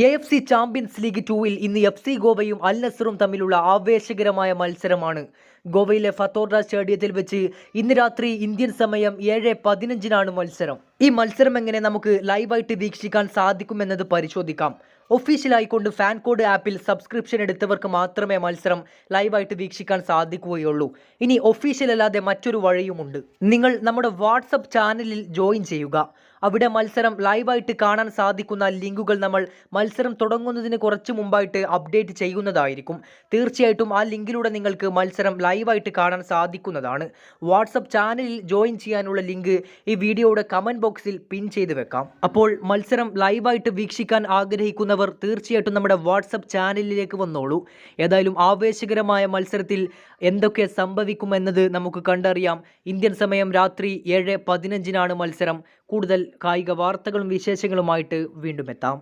AFC champions league 2-ൽ ഇന്ന് FC ഗോവയും അൽ നസറും തമ്മിലുള്ള ആവേശകരമായ മത്സരമാണ്. ഗോവയിലെ ഫത്തോർഡ സ്റ്റേഡിയത്തിൽ വെച്ച് ഇന്ന് രാത്രി ഇന്ത്യൻ സമയം 7:15 മത്സരം. ഈ മത്സരം എങ്ങനെ നമുക്ക് ലൈവായിട്ട് വീക്ഷിക്കാൻ സാധിക്കുമെന്നത് പരിശോധിക്കാം. ഒഫീഷ്യലായിക്കൊണ്ട് ഫാൻ കോഡ് ആപ്പിൽ സബ്സ്ക്രിപ്ഷൻ എടുത്തവർക്ക് മാത്രമേ മത്സരം ലൈവായിട്ട് വീക്ഷിക്കാൻ സാധിക്കുകയുള്ളൂ. ഇനി ഒഫീഷ്യൽ അല്ലാതെ മറ്റൊരു വഴിയുമുണ്ട്. നിങ്ങൾ നമ്മുടെ വാട്സപ്പ് ചാനലിൽ ജോയിൻ ചെയ്യുക. അവിടെ മത്സരം ലൈവായിട്ട് കാണാൻ സാധിക്കുന്ന ലിങ്കുകൾ നമ്മൾ മത്സരം തുടങ്ങുന്നതിന് കുറച്ച് മുമ്പായിട്ട് അപ്ഡേറ്റ് ചെയ്യുന്നതായിരിക്കും. തീർച്ചയായിട്ടും ആ ലിങ്കിലൂടെ നിങ്ങൾക്ക് മത്സരം ലൈവായിട്ട് കാണാൻ സാധിക്കുന്നതാണ്. വാട്സപ്പ് ചാനലിൽ ജോയിൻ ചെയ്യാനുള്ള ലിങ്ക് ഈ വീഡിയോയുടെ കമൻറ്റ് ബോക്സിൽ പിൻ ചെയ്ത് വെക്കാം. അപ്പോൾ മത്സരം ലൈവായിട്ട് വീക്ഷിക്കാൻ ആഗ്രഹിക്കുന്നവർ തീർച്ചയായിട്ടും നമ്മുടെ വാട്സപ്പ് ചാനലിലേക്ക് വന്നോളൂ. ഏതായാലും ആവേശകരമായ മത്സരത്തിൽ എന്തൊക്കെ സംഭവിക്കുമെന്നത് നമുക്ക് കണ്ടറിയാം. ഇന്ത്യൻ സമയം രാത്രി 7:15 മത്സരം. കൂടുതൽ കായിക വാർത്തകളും വിശേഷങ്ങളുമായിട്ട് വീണ്ടും എത്താം.